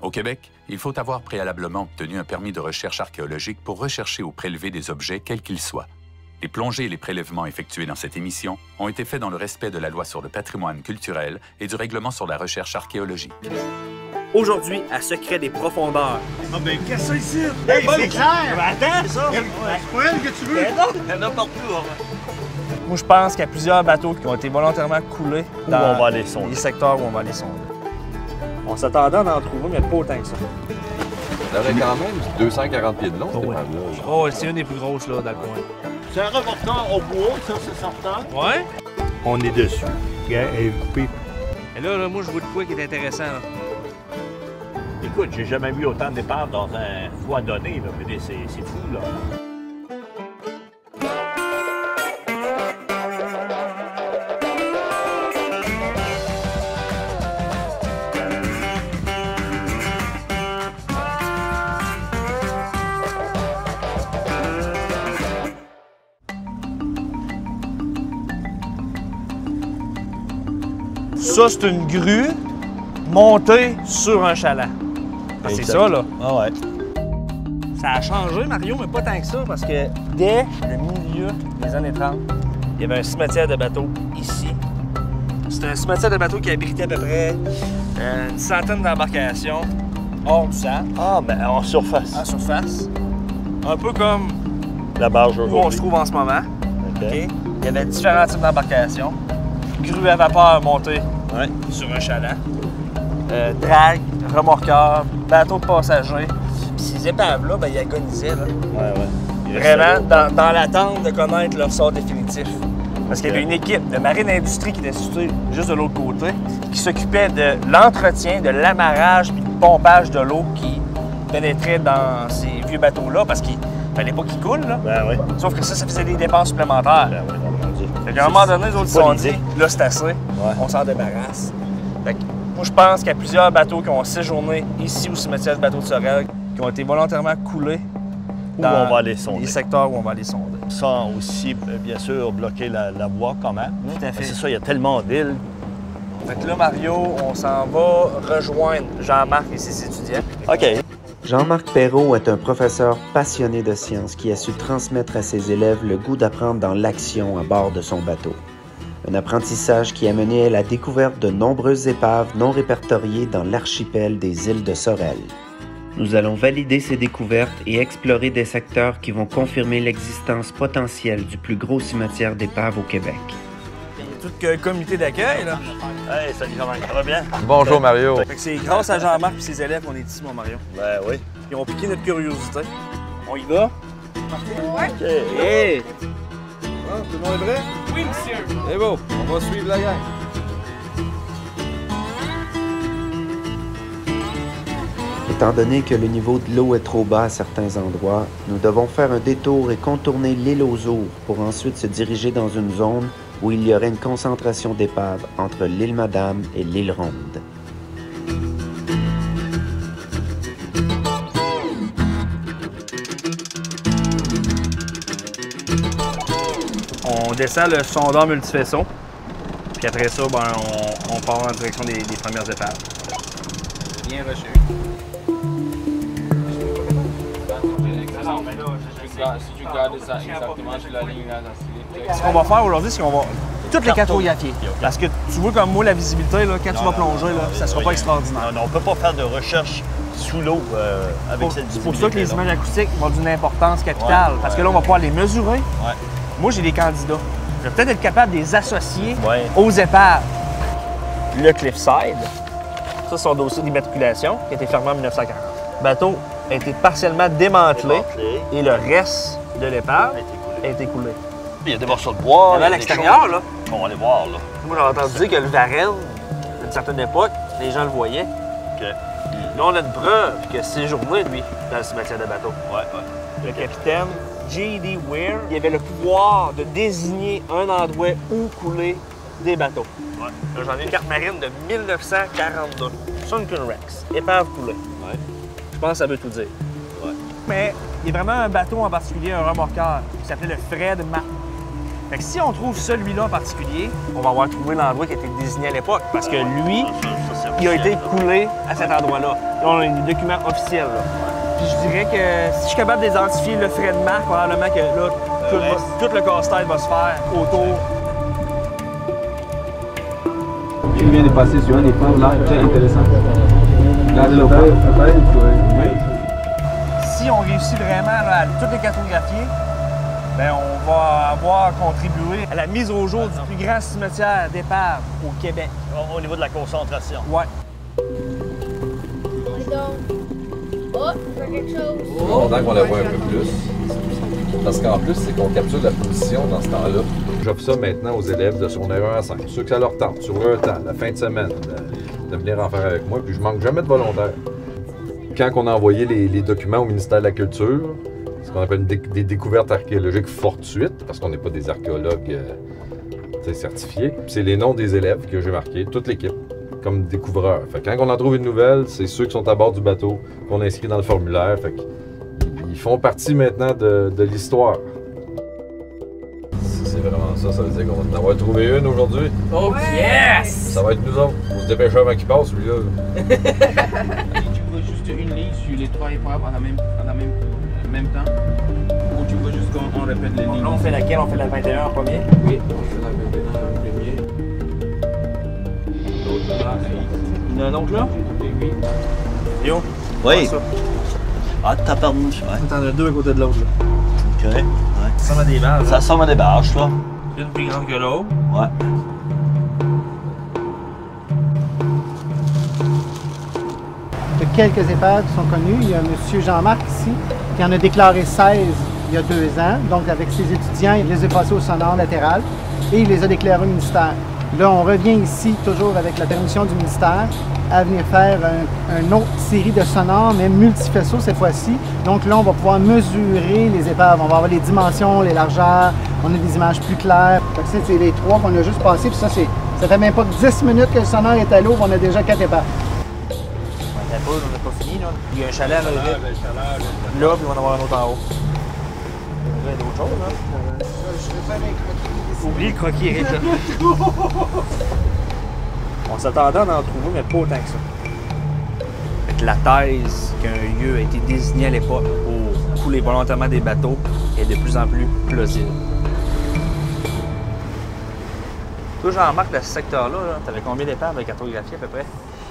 Au Québec, il faut avoir préalablement obtenu un permis de recherche archéologique pour rechercher ou prélever des objets quels qu'ils soient. Les plongées et les prélèvements effectués dans cette émission ont été faits dans le respect de la loi sur le patrimoine culturel et du règlement sur la recherche archéologique. Aujourd'hui, à Secret des profondeurs. Ah ben qu'est-ce que c'est ici? Hey, c'est clair! Attends, ça! C'est pas elle que tu veux? Il y en a partout. Moi, je pense qu'il y a plusieurs bateaux qui ont été volontairement coulés dans on va aller sonder. les secteurs où on va aller sonder. On s'attendait à en trouver, mais pas autant que ça. Ça aurait quand même 240 pieds de long, cette ouais. épave-là. Oh, c'est une des plus grosses là, dans le coin. C'est un reporter au bois, ça c'est certain. Ouais? On est dessus. Regarde, elle est coupée. Et là, moi, je vois de quoi qui est intéressant. Là. Écoute, j'ai jamais vu autant d'épaves dans un foie donné, là. Mais c'est fou, là. Ça, c'est une grue montée sur un chaland. C'est ça, là. Ah ouais. Ça a changé, Mario, mais pas tant que ça, parce que dès le milieu des années 30, il y avait un cimetière de bateaux ici. C'était un cimetière de bateaux qui abritait à peu près une centaine d'embarcations hors du sable. Ah, ben en surface. En surface. Un peu comme La barge où on se aujourd'hui. trouve en ce moment. OK. OK? Il y avait différents types d'embarcations. Grue à vapeur montée Ouais. sur un chaland. Drague, remorqueur, bateau de passagers. Puis ces épaves-là, ben, ils agonisaient. Là. Ouais. Vraiment dans l'attente de connaître leur sort définitif. Parce qu'il y avait une équipe de marine industrie qui était située juste de l'autre côté, qui s'occupait de l'entretien, de l'amarrage puis du pompage de l'eau qui pénétrait dans ces vieux bateaux-là, parce qu'il fallait pas qu'ils coulent. Là. Ben oui. Sauf que ça faisait des dépenses supplémentaires. Ben oui, mon Dieu. Fait qu'à un moment donné, les autres se pas sont l'idée. dit, là, c'est assez, on s'en débarrasse. Fait que moi, je pense qu'il y a plusieurs bateaux qui ont séjourné ici au cimetière du bateau de Sorel, qui ont été volontairement coulés Où on va aller sonder. les secteurs où on va aller sonder. Sans aussi, bien sûr, bloquer la voie quand même. Tout à fait. C'est ça, il y a tellement d'îles. Fait que là, Mario, on s'en va rejoindre Jean-Marc et ses étudiants. OK. Jean-Marc Perrault est un professeur passionné de sciences qui a su transmettre à ses élèves le goût d'apprendre dans l'action à bord de son bateau. Un apprentissage qui a mené à la découverte de nombreuses épaves non répertoriées dans l'archipel des îles de Sorel. Nous allons valider ces découvertes et explorer des secteurs qui vont confirmer l'existence potentielle du plus gros cimetière d'épaves au Québec. Il y a tout le comité d'accueil, là. Hey, salut Jean-Marc, ça va bien? Bonjour Mario. Fait que c'est grâce à Jean-Marc et ses élèves qu'on est ici, mon Mario. Ben oui. Ils ont piqué notre curiosité. On y va? OK. Hey! Tout le monde est prêt? Oui, monsieur! C'est beau, on va suivre la gang. Étant donné que le niveau de l'eau est trop bas à certains endroits, nous devons faire un détour et contourner l'île aux Ours pour ensuite se diriger dans une zone où il y aurait une concentration d'épaves entre l'île Madame et l'île Ronde. On descend le sondeur multifaisceau. Puis après ça, ben, on part en direction des premières étapes. Bien reçu. Si tu gardes ça exactement sur la ligne là, Ce qu'on va faire aujourd'hui, c'est qu'on va toutes les cartographier. Parce que tu vois comme moi la visibilité, là, quand tu vas plonger, là, ça sera pas extraordinaire. Non, on peut pas faire de recherche sous l'eau avec cette C'est pour ça que les visibilité-là. images acoustiques vont d'une importance capitale. Ouais, parce que là, on va pouvoir les mesurer. Ouais. Moi, j'ai des candidats. Je vais peut-être être capable de les associer Ouais. aux épaves. Le Cliffside, ça, c'est son dossier d'immatriculation qui a été fermé en 1940. Le bateau a été partiellement démantelé et le reste de l'épave a été coulé. Il y a des morceaux de bois. Il y avait à il y a des l'extérieur, choses. là. On va aller voir, là. Moi, j'ai entendu dire que le Varenne, à une certaine époque, les gens le voyaient. OK. Là, on a une preuve que séjournait, lui, dans le cimetière de bateau. Ouais, ouais. Le capitaine J.D. Weir, il avait le pouvoir de désigner un endroit où couler des bateaux. Ouais. Là, j'en ai une carte marine de 1942. Sunken Rex, épave coulée. Ouais. Je pense que ça veut tout dire. Ouais. Mais il y a vraiment un bateau en particulier, un remorqueur, qui s'appelait le Fred Martin. Fait que si on trouve celui-là en particulier, on va avoir trouvé l'endroit qui a été désigné à l'époque. Parce que lui, Ça, c'est il a été coulé à cet endroit-là. Là, on a des documents officiels. Là. Puis je dirais que si je suis capable d'identifier le frais de marque, probablement que là, tout le casse-tête va se faire autour. Je viens de passer sur un épave là, très intéressant. Là, de Si on réussit vraiment là, à toutes les cartographier, ben on va avoir contribué à la mise au jour du plus grand cimetière d'épaves au Québec. Au niveau de la concentration. Ouais. Oh, c'est quelque chose. C'est longtemps qu'on la voit un peu plus. Parce qu'en plus, c'est qu'on capture la position dans ce temps-là. J'offre ça maintenant aux élèves de secondaire 1 à 5. Ceux que ça leur tente, sur leur temps, la fin de semaine, de venir en faire avec moi. Puis je manque jamais de volontaires. Quand on a envoyé les documents au ministère de la Culture, ce qu'on appelle des découvertes archéologiques fortuites, parce qu'on n'est pas des archéologues certifiés, c'est les noms des élèves que j'ai marqués, toute l'équipe, comme découvreurs. Fait que quand on en trouve une nouvelle, c'est ceux qui sont à bord du bateau qu'on inscrit dans le formulaire. Fait ils font partie maintenant de l'histoire. Si c'est vraiment ça, ça veut dire qu'on va en avoir trouvé une aujourd'hui. Oh yes! Ça va être nous autres. On se dépêche avant qu'il passe, celui-là. Tu veux juste une ligne sur les 3 épreuves en même temps? Ou tu veux juste qu'on répète les lignes? Là, on fait laquelle? On fait la 21 en premier? Oui, on fait la 21 en premier. L'autre là, Il y en a un autre là? oui. Yo? Oui. Ça. Ah, t'as perdu, ouais. T'en as deux à côté de l'autre là. OK. Ouais. Ça ressemble à des barges. Ça ressemble à des barges, là. Une plus grande que l'autre. Ouais. Il y a quelques épaves qui sont connues. Il y a M. Jean-Marc ici, qui en a déclaré 16 il y a 2 ans. Donc, avec ses étudiants, il les a passés au sonore latéral et il les a déclarés au ministère. Là, on revient ici, toujours avec la permission du ministère, à venir faire une autre série de sonores, mais multifaceaux cette fois-ci. Donc là, on va pouvoir mesurer les épaves. On va avoir les dimensions, les largeurs, on a des images plus claires. Ça, c'est les 3 qu'on a juste passés. Puis ça fait même pas 10 minutes que le sonore est à l'eau, on a déjà 4 épaves. On n'a pas fini, là. Il y a un chalet à l'arrivée. Là, puis on va en avoir un autre en haut. Il y a d'autres choses, là. Oublie le croquis, Eric, là. On s'attendait à en trouver, mais pas autant que ça. Fait que la thèse qu'un lieu a été désigné à l'époque pour couler volontairement des bateaux est de plus en plus plausible. Toi, Jean-Marc, dans ce secteur-là, t'avais combien d'épaves de cartographie à peu près?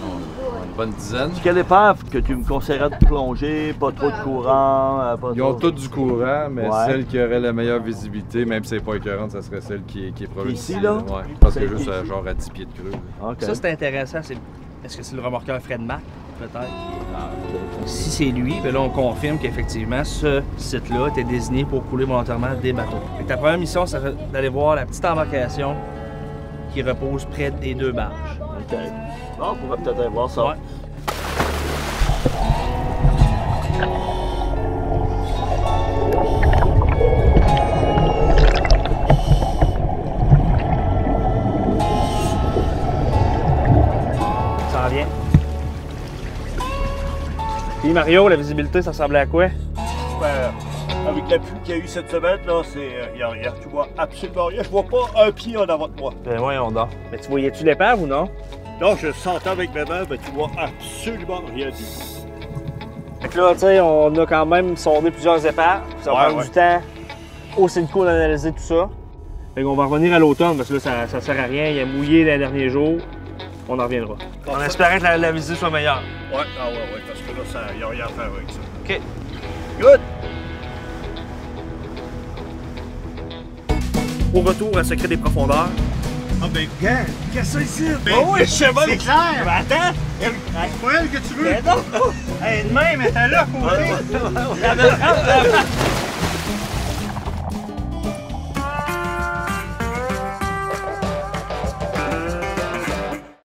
Une bonne dizaine. Quelle épave que tu me conseillerais de plonger, pas trop de courant? Pas Ils ont trop... toutes du courant, mais Ouais. celle qui aurait la meilleure visibilité, même si c'est pas écœurante, ça serait celle qui est proche Ici, d'ici, là? Ouais. Je pense que juste genre à 10 pieds de creux. OK. Ça, c'est intéressant. Est-ce que c'est le remorqueur Fred Marc, peut-être? Si c'est lui, bien là, on confirme qu'effectivement, ce site-là était désigné pour couler volontairement des bateaux. Fait que ta première mission, ça serait d'aller voir la petite embarcation qui repose près des 2 barges. OK. Bon, on pourrait peut-être aller voir ça. Ouais. Ça en vient. Puis Mario, la visibilité, ça ressemblait à quoi? Avec la pluie qu'il y a eu cette semaine, là, tu vois absolument rien. Je vois pas un pied en avant de moi. Ben voyons donc. Mais tu voyais-tu l'épave ou non? Non, je sentais avec mes mains, mais tu vois absolument rien du tout. Fait que là, tu sais, on a quand même sondé plusieurs épaves. Ça va prendre du temps au Synco d'analyser tout ça. Fait qu'on va revenir à l'automne parce que là, ça sert à rien. Il a mouillé les derniers jours. On en reviendra. En espérant que la visite soit meilleure. Ouais, parce que là, il n'y a rien à faire avec ça. OK. Good! Au retour à Secret des profondeurs. Ah ben, gars, qu'est-ce que c'est ici? Oh oui, je sais pas. C'est clair! Mais attends! C'est pas elle que tu veux? Mais non! Hey, de même, elle était là, côté!